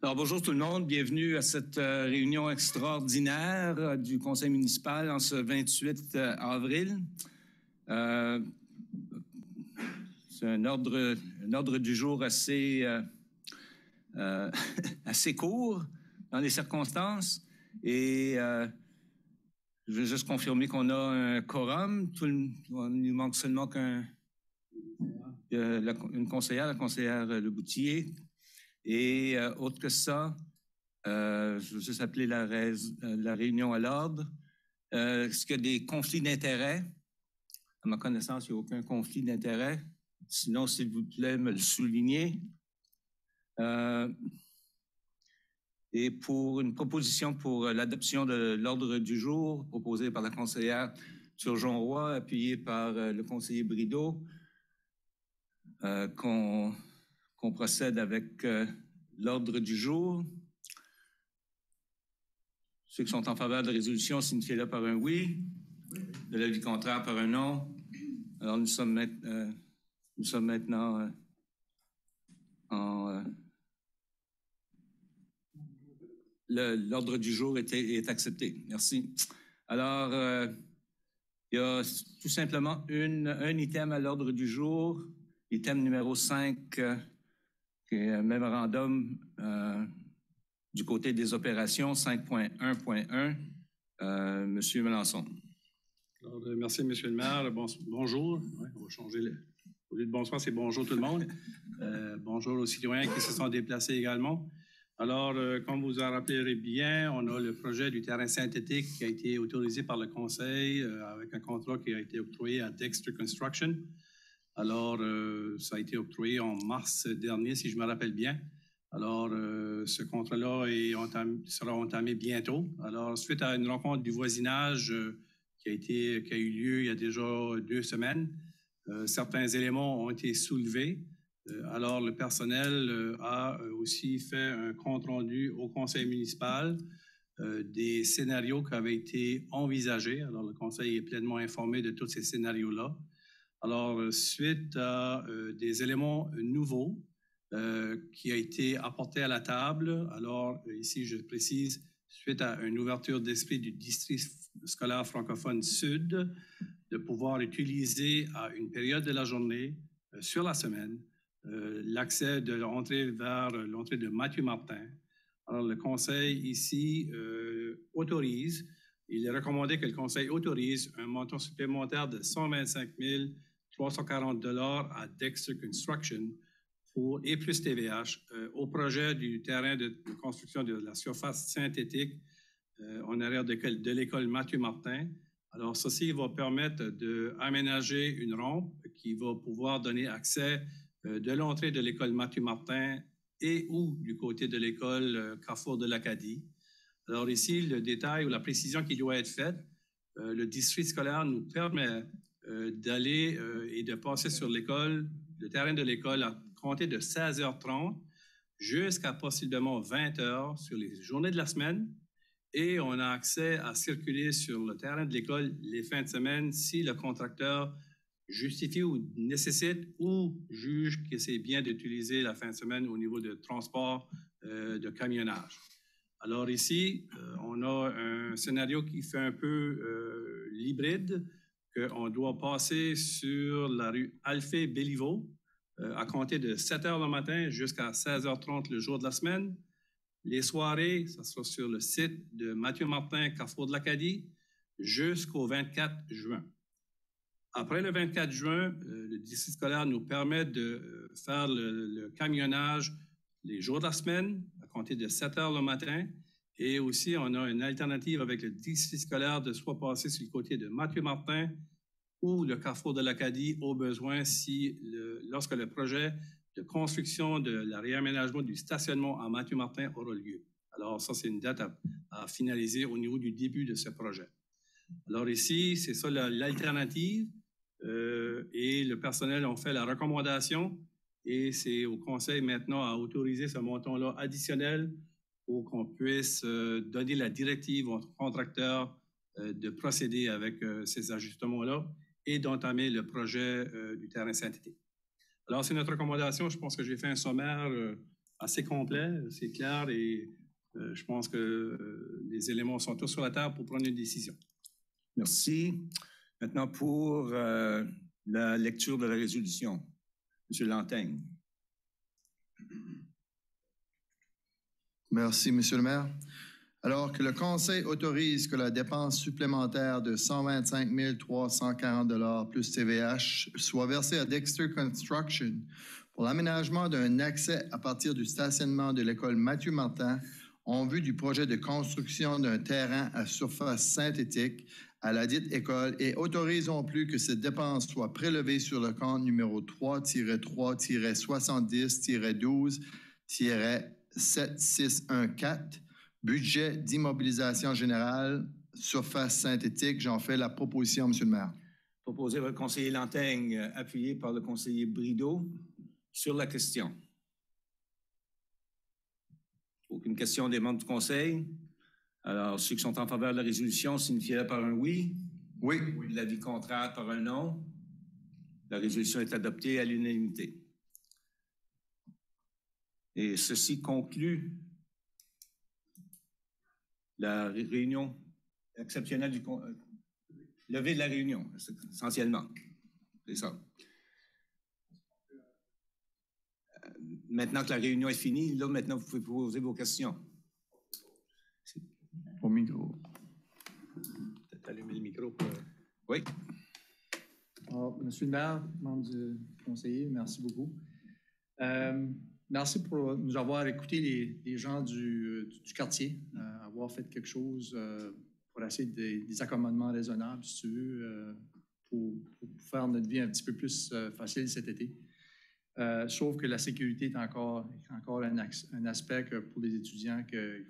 Alors, bonjour tout le monde. Bienvenue à cette réunion extraordinaire du Conseil municipal en ce 28 avril. C'est un ordre du jour assez court dans les circonstances. Et je veux juste confirmer qu'on a un quorum. Il nous manque seulement une conseillère, la conseillère Leboutier. Et autre que ça, je veux juste appeler la réunion à l'ordre. Est-ce qu'il y a des conflits d'intérêts? À ma connaissance, il n'y a aucun conflit d'intérêts. Sinon, s'il vous plaît, me le souligner. Et pour une proposition pour l'adoption de l'ordre du jour proposée par la conseillère Turgeon-Roy, appuyée par le conseiller Brideau, qu'on procède avec l'ordre du jour. Ceux qui sont en faveur de la résolution, signifiez-le par un oui. De l'avis contraire, par un non. Alors, nous sommes maintenant l'ordre du jour est accepté. Merci. Alors, il y a tout simplement un item à l'ordre du jour, item numéro 5, qui est un mémorandum du côté des opérations 5.1.1. Monsieur Melançon. Alors, merci, Monsieur le maire. Bonjour. Ouais, on va changer au lieu de bonsoir, c'est bonjour tout le monde. Bonjour aux citoyens qui se sont déplacés également. Alors, comme vous en rappellerez bien, on a le projet du terrain synthétique qui a été autorisé par le Conseil avec un contrat qui a été octroyé à Dexter Construction. Alors, ça a été octroyé en mars dernier, si je me rappelle bien. Alors, ce contrat-là sera entamé bientôt. Alors, suite à une rencontre du voisinage qui a eu lieu il y a déjà 2 semaines, certains éléments ont été soulevés. Alors, le personnel a aussi fait un compte-rendu au conseil municipal des scénarios qui avaient été envisagés. Alors, le conseil est pleinement informé de tous ces scénarios-là. Alors, suite à des éléments nouveaux qui a été apporté à la table, alors ici, je précise, suite à une ouverture d'esprit du district scolaire francophone sud, de pouvoir utiliser à une période de la journée, sur la semaine, l'accès de l'entrée vers l'entrée de Mathieu Martin. Alors, le conseil ici autorise, il est recommandé que le conseil autorise un montant supplémentaire de 125 340 $ à Dexter Construction et plus TVH au projet du terrain de construction de la surface synthétique en arrière de l'école Mathieu Martin. Alors, ceci va permettre d'aménager une rampe qui va pouvoir donner accès de l'entrée de l'école Mathieu Martin et ou du côté de l'école Carrefour de l'Acadie. Alors ici, le détail ou la précision qui doit être faite, le district scolaire nous permet d'aller et de passer sur l'école, le terrain de l'école à compter de 16h30 jusqu'à possiblement 20h sur les journées de la semaine. Et on a accès à circuler sur le terrain de l'école les fins de semaine si le contracteur justifie ou nécessite ou juge que c'est bien d'utiliser la fin de semaine au niveau de transport de camionnage. Alors ici, on a un scénario qui fait un peu l'hybride, qu'on doit passer sur la rue Alphée-Béliveau à compter de 7h le matin jusqu'à 16h30 le jour de la semaine. Les soirées, ça sera sur le site de Mathieu Martin, Carrefour de l'Acadie, jusqu'au 24 juin. Après le 24 juin, le district scolaire nous permet de faire le camionnage les jours de la semaine, à compter de 7h le matin. Et aussi, on a une alternative avec le district scolaire de soit passer sur le côté de Mathieu Martin ou le Carrefour de l'Acadie au besoin lorsque le projet de construction de la réaménagement du stationnement à Mathieu Martin aura lieu. Alors, ça, c'est une date à finaliser au niveau du début de ce projet. Alors ici, c'est ça l'alternative et le personnel ont fait la recommandation et c'est au conseil maintenant à autoriser ce montant-là additionnel pour qu'on puisse donner la directive au contracteur de procéder avec ces ajustements-là et d'entamer le projet du terrain synthétique. Alors, c'est notre recommandation. Je pense que j'ai fait un sommaire assez complet, c'est clair et je pense que les éléments sont tous sur la table pour prendre une décision. Merci. Maintenant, pour la lecture de la résolution. M. Lanteigne. Merci, M. le maire. Alors que le Conseil autorise que la dépense supplémentaire de 125 340 plus TVH soit versée à Dexter Construction pour l'aménagement d'un accès à partir du stationnement de l'école Mathieu-Martin en vue du projet de construction d'un terrain à surface synthétique à la dite école et autorise non plus que cette dépense soit prélevée sur le compte numéro 3-3-70-12-7614, budget d'immobilisation générale, surface synthétique. J'en fais la proposition, M. le maire. Proposé par le conseiller Lanteigne, appuyé par le conseiller Brideau. Sur la question. Aucune question des membres du conseil. Alors, ceux qui sont en faveur de la résolution signifient par un oui. Oui. L'avis contraire par un non. La résolution est adoptée à l'unanimité. Et ceci conclut la réunion exceptionnelle du levée de la réunion, essentiellement. C'est ça. Maintenant que la réunion est finie, là, maintenant, vous pouvez poser vos questions. Au micro. Peut-être allumer le micro pour... Oui. Alors, Monsieur le maire, membre du conseiller, merci beaucoup. Merci pour nous avoir écouté les gens du quartier, avoir fait quelque chose pour essayer des accommodements raisonnables, si tu veux, pour faire notre vie un petit peu plus facile cet été. Sauf que la sécurité est encore un aspect que pour les étudiants qu'il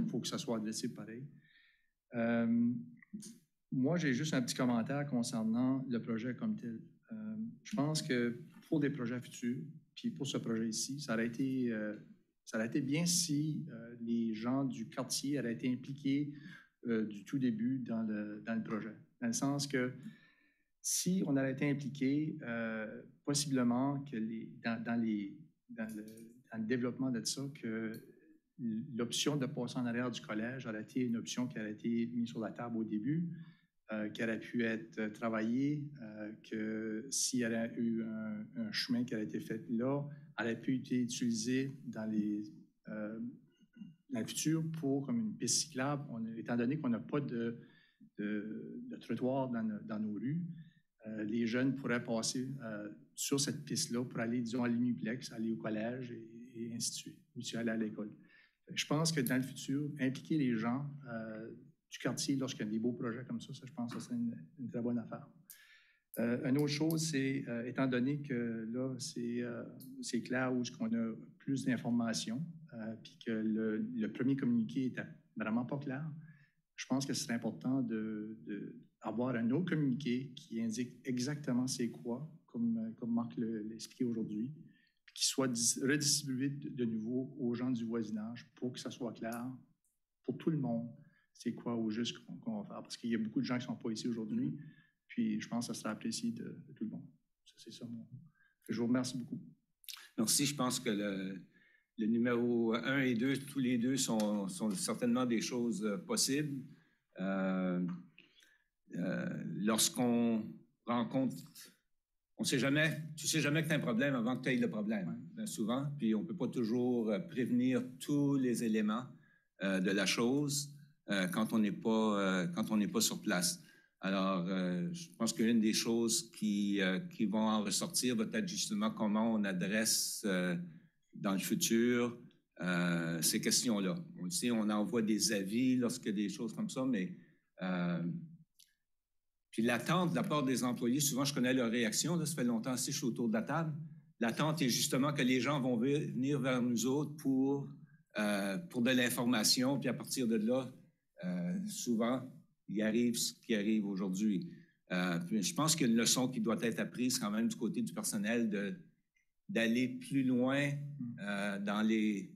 faut que ça soit adressé pareil. Moi, j'ai juste un petit commentaire concernant le projet comme tel. Je pense que pour des projets futurs, puis pour ce projet ici, ça aurait été bien si les gens du quartier auraient été impliqués du tout début dans le projet. Dans le sens que si on avait été impliqué, possiblement que dans le développement de ça, que l'option de passer en arrière du collège aurait été une option qui aurait été mise sur la table au début, qui aurait pu être travaillée, que s'il y avait eu un chemin qui aurait été fait là, aurait pu être utilisé dans le futur comme une piste cyclable, étant donné qu'on n'a pas de trottoir dans nos rues. Les jeunes pourraient passer sur cette piste-là pour aller, disons, à l'uniplex, aller au collège et ainsi de suite, ou si aller à l'école. Je pense que dans le futur, impliquer les gens du quartier lorsqu'il y a des beaux projets comme ça, je pense que c'est une très bonne affaire. Une autre chose, c'est, étant donné que là, c'est clair où on a plus d'informations, puis que le premier communiqué était vraiment pas clair, je pense que c'est important d'avoir un autre communiqué qui indique exactement c'est quoi, comme Marc l'a expliqué aujourd'hui, puis qui soit redistribué de nouveau aux gens du voisinage pour que ça soit clair pour tout le monde, c'est quoi au juste qu'on va faire. Parce qu'il y a beaucoup de gens qui ne sont pas ici aujourd'hui, puis je pense que ça sera apprécié de tout le monde. C'est ça. Je vous remercie beaucoup. Merci. Je pense que le numéro 1 et 2, tous les deux sont certainement des choses possibles. Lorsqu'on rencontre, tu sais jamais que tu as un problème avant que tu aies le problème, souvent, puis on ne peut pas toujours prévenir tous les éléments de la chose quand on n'est pas sur place. Alors, je pense qu'une des choses qui vont en ressortir va être justement comment on adresse dans le futur ces questions-là. On le sait, on envoie des avis lorsqu'il y a des choses comme ça, mais puis l'attente de la part des employés, souvent je connais leur réaction, là, ça fait longtemps que je suis autour de la table. L'attente est justement que les gens vont venir vers nous autres pour de l'information, puis à partir de là, souvent, il arrive ce qui arrive aujourd'hui. Je pense qu'il y a une leçon qui doit être apprise quand même du côté du personnel d'aller plus loin dans les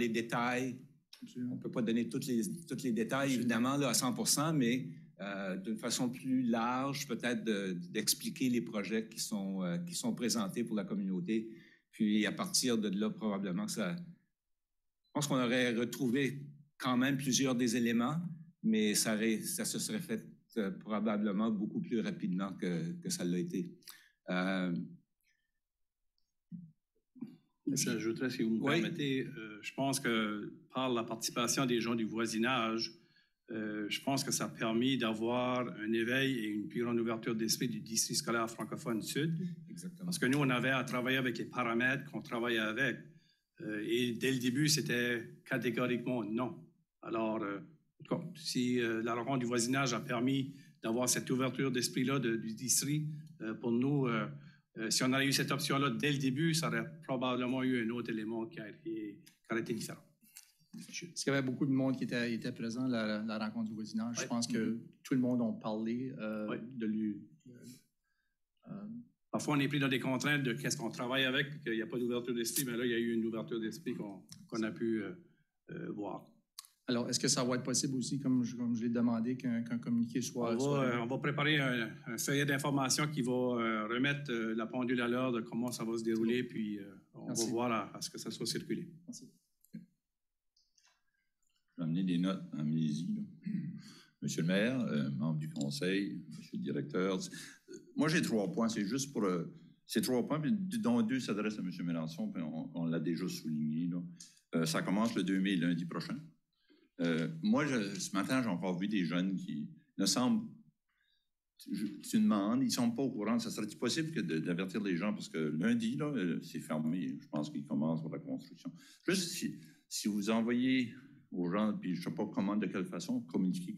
détails. Absolument. On ne peut pas donner tous les détails, évidemment, là, à 100%, mais d'une façon plus large, peut-être d'expliquer les projets qui sont présentés pour la communauté. Puis à partir de là, probablement que ça... Je pense qu'on aurait retrouvé quand même plusieurs des éléments, mais ça se serait fait probablement beaucoup plus rapidement que ça l'a été. J'ajouterais, si vous me permettez, je pense que par la participation des gens du voisinage, je pense que ça a permis d'avoir un éveil et une plus grande ouverture d'esprit du district scolaire francophone sud. Exactement. Parce que nous, on avait à travailler avec les paramètres qu'on travaillait avec. Et dès le début, c'était catégoriquement non. Alors, si la rencontre du voisinage a permis d'avoir cette ouverture d'esprit-là du district, pour nous, si on avait eu cette option-là dès le début, ça aurait probablement eu un autre élément qui aurait été différent. Est-ce qu'il y avait beaucoup de monde qui était présent à la rencontre du voisinage? Je pense que tout le monde a parlé de lui. Parfois, on est pris dans des contraintes de qu'est-ce qu'on travaille avec, puis qu'il n'y a pas d'ouverture d'esprit, mais là, il y a eu une ouverture d'esprit qu'on a pu voir. Alors, est-ce que ça va être possible aussi, comme je l'ai demandé, qu'un communiqué soit... On va préparer un feuillet d'informations qui va remettre la pendule à l'heure de comment ça va se dérouler, puis on va voir à ce que ça soit circulé. Merci. Je vais amener des notes en Mélisie. Monsieur le maire, membre du conseil, monsieur le directeur. Moi, j'ai 3 points. C'est juste pour... ces 3 points, dont 2 s'adressent à M. Mélenchon, puis on l'a déjà souligné. Ça commence le 2 mai, lundi prochain. Moi, ce matin, j'ai encore vu des jeunes qui ne semblent... Tu demandes, ils ne sont pas au courant. Ça serait-il possible d'avertir les gens? Parce que lundi, là, c'est fermé. Je pense qu'ils commencent pour la construction. Juste si vous envoyez aux gens, puis je ne sais pas comment, de quelle façon, communiquer.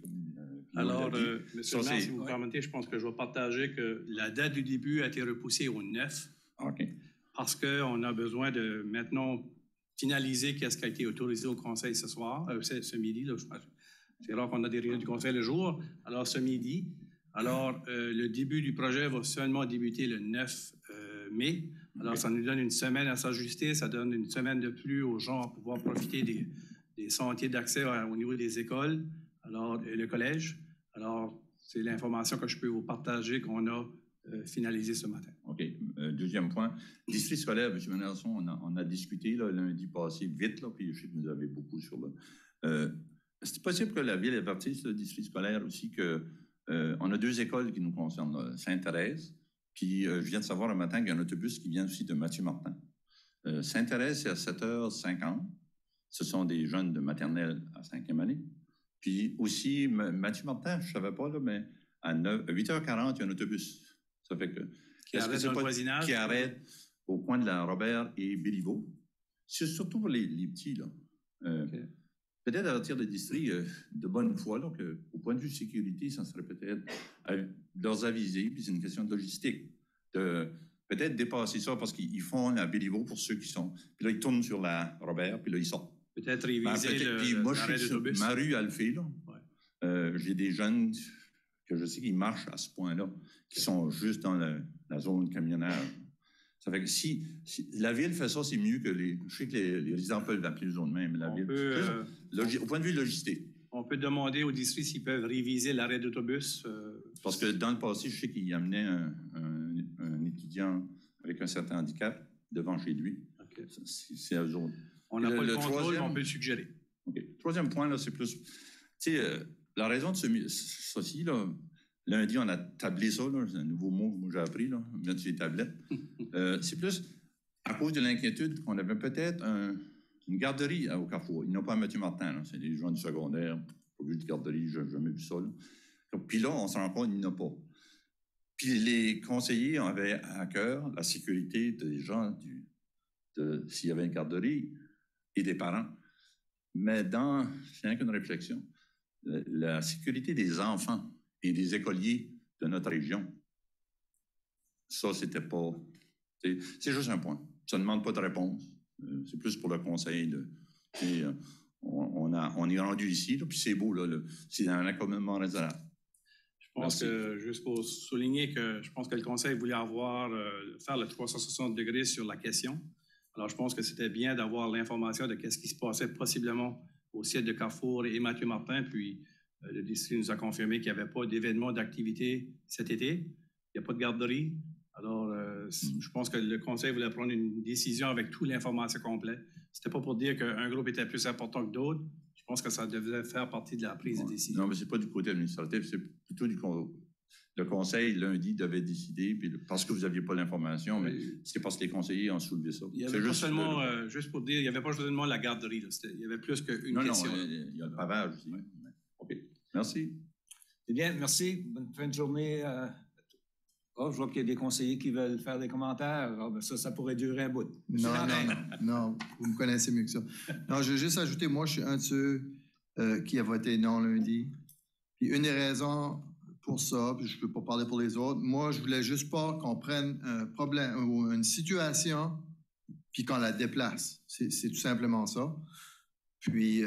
Alors, M. le maire, si vous permettez, je pense que je vais partager que la date du début a été repoussée au 9. OK. Parce qu'on a besoin de maintenant finaliser qu'est-ce qui a été autorisé au conseil ce soir, ce midi. C'est rare qu'on a des réunions du conseil le jour. Alors, ce midi. Alors, le début du projet va seulement débuter le 9 mai. Alors, ça nous donne une semaine à s'ajuster. Ça donne une semaine de plus aux gens à pouvoir profiter des sentiers d'accès au niveau des écoles, alors le collège. Alors, c'est l'information que je peux vous partager qu'on a finalisé ce matin. OK. Deuxième point. District scolaire, M. Mélenchon, on a discuté là, lundi passé vite, là, puis je sais que vous avez beaucoup sur le... c'est possible que la Ville avertisse le district scolaire aussi que on a 2 écoles qui nous concernent, Sainte-Thérèse, puis je viens de savoir le matin qu'il y a un autobus qui vient aussi de Mathieu-Martin. Sainte-Thérèse, c'est à 7h50. Ce sont des jeunes de maternelle à 5e année. Puis aussi, Mathieu-Martin, je ne savais pas, là, mais à 8h40, il y a un autobus. Ça fait que... Qui arrête dans le voisinage? Qui arrête au coin de la Robert et Béliveau. C'est surtout pour les petits, là. Okay. Peut-être avertir le district de bonne foi, là, qu'au point de vue sécurité, ça serait peut-être leur aviser, puis c'est une question de logistique, de peut-être dépasser ça parce qu'ils font la Béliveau pour ceux qui sont... Puis là, ils tournent sur la Robert, puis là, ils sortent. Peut-être réviser l'arrêt d'autobus. Ma rue, elle le fait, là. Ouais. J'ai des jeunes que je sais qui marchent à ce point-là, qui sont juste dans la zone camionnaire. Ça fait que si la Ville fait ça, c'est mieux que les... Je sais que les résidents peuvent l'appeler les autres mêmes, mais la Ville... au point de vue logistique. On peut demander au district s'ils peuvent réviser l'arrêt d'autobus. Parce que dans le passé, je sais qu'il amenait un étudiant avec un certain handicap devant chez lui. Okay. C'est à eux autres. On n'a pas le contrôle, mais on peut le suggérer. OK. Troisième point, là, c'est plus... Tu sais, la raison de ceci, là, lundi, on a tablé ça, là, c'est un nouveau mot que j'ai appris, là, mettre sur les tablettes. C'est plus à cause de l'inquiétude qu'on avait peut-être une garderie au Carrefour. Ils n'ont pas à Mathieu-Martin, c'est des gens du secondaire. Pas vu de garderie, je n'ai jamais vu ça. Là. Puis là, on se rend compte qu'il n'y en a pas. Puis les conseillers avaient à cœur la sécurité des gens, s'il y avait une garderie, et des parents. Mais c'est rien qu'une réflexion, la sécurité des enfants et des écoliers de notre région, ça, c'était pas... C'est juste un point. Ça ne demande pas de réponse. C'est plus pour le conseil. On est rendu ici, là, puis c'est beau, là, c'est un accommodement raisonnable. Je pense que, juste pour souligner que je pense que le conseil voulait faire le 360 degrés sur la question. Alors, je pense que c'était bien d'avoir l'information de ce qui se passait possiblement au site de Carrefour et Mathieu-Martin, puis le district nous a confirmé qu'il n'y avait pas d'événement d'activité cet été. Il n'y a pas de garderie. Alors, je pense que le conseil voulait prendre une décision avec toute l'information complète. C'était pas pour dire qu'un groupe était plus important que d'autres. Je pense que ça devait faire partie de la prise de décision. Non, mais c'est pas du côté administratif, c'est plutôt le conseil, lundi, devait décider, puis parce que vous n'aviez pas l'information, mais c'est parce que les conseillers ont soulevé ça. Il y avait pas seulement, juste pour dire, il n'y avait pas seulement la garderie. Là, il y avait plus qu'une question. Non, il y a le pavage aussi. Ouais. OK. Merci. C'est bien, merci. Bonne fin de journée. Oh, je vois qu'il y a des conseillers qui veulent faire des commentaires. Oh, ben ça pourrait durer un bout. Non, vous me connaissez mieux que ça. Non, je veux juste ajouter, moi, je suis un de ceux qui a voté non lundi. Puis une des raisons pour ça, puis je ne peux pas parler pour les autres, moi, je voulais juste pas qu'on prenne un problème ou une situation puis qu'on la déplace. C'est tout simplement ça. Puis,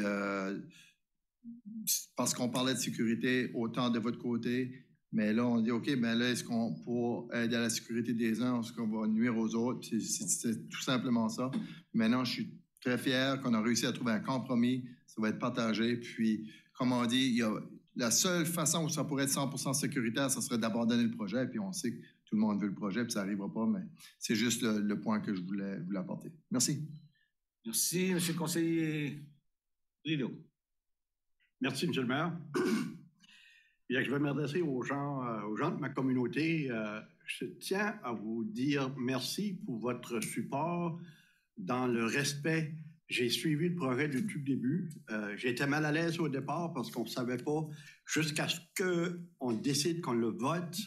parce qu'on parlait de sécurité autant de votre côté, mais là, on dit, OK, ben là, est-ce qu'on, pour aider à la sécurité des uns, est-ce qu'on va nuire aux autres? C'est tout simplement ça. Maintenant, je suis très fier qu'on a réussi à trouver un compromis. Ça va être partagé. Puis, comme on dit, la seule façon où ça pourrait être 100% sécuritaire, ça serait d'abandonner le projet. Puis, on sait que tout le monde veut le projet, puis ça n'arrivera pas. Mais c'est juste le point que je voulais vous apporter. Merci. Merci, M. le conseiller Rideau. Merci, M. le maire. Bien, je vais m'adresser aux gens de ma communauté. Je tiens à vous dire merci pour votre support dans le respect. J'ai suivi le projet du tout début. J'étais mal à l'aise au départ parce qu'on ne savait pas, jusqu'à ce qu'on décide qu'on le vote,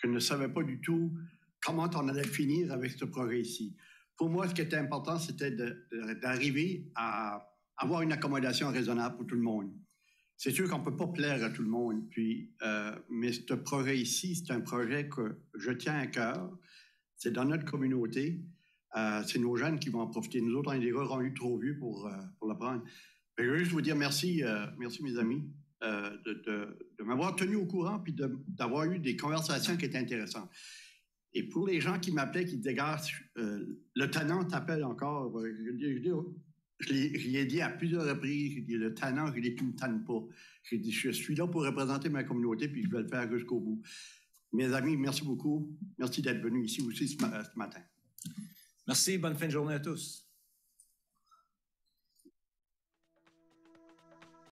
je ne savais pas du tout comment on allait finir avec ce projet ici. Pour moi, ce qui était important, c'était d'arriver à avoir une accommodation raisonnable pour tout le monde. C'est sûr qu'on ne peut pas plaire à tout le monde, mais ce projet ici, c'est un projet que je tiens à cœur. C'est dans notre communauté. C'est nos jeunes qui vont en profiter. Nous autres, on est déjà rendus trop vieux pour le prendre. Je veux juste vous dire merci, mes amis, de m'avoir tenu au courant puis d'avoir eu des conversations qui étaient intéressantes. Et pour les gens qui m'appelaient, qui dégagent, le tannant t'appelle encore. Je l'ai dit à plusieurs reprises, j'ai dit, le tannant, je l'ai, tu ne me tannes pas. J'ai dit, je suis là pour représenter ma communauté, puis je vais le faire jusqu'au bout. Mes amis, merci beaucoup. Merci d'être venus ici aussi ce matin. Merci, bonne fin de journée à tous.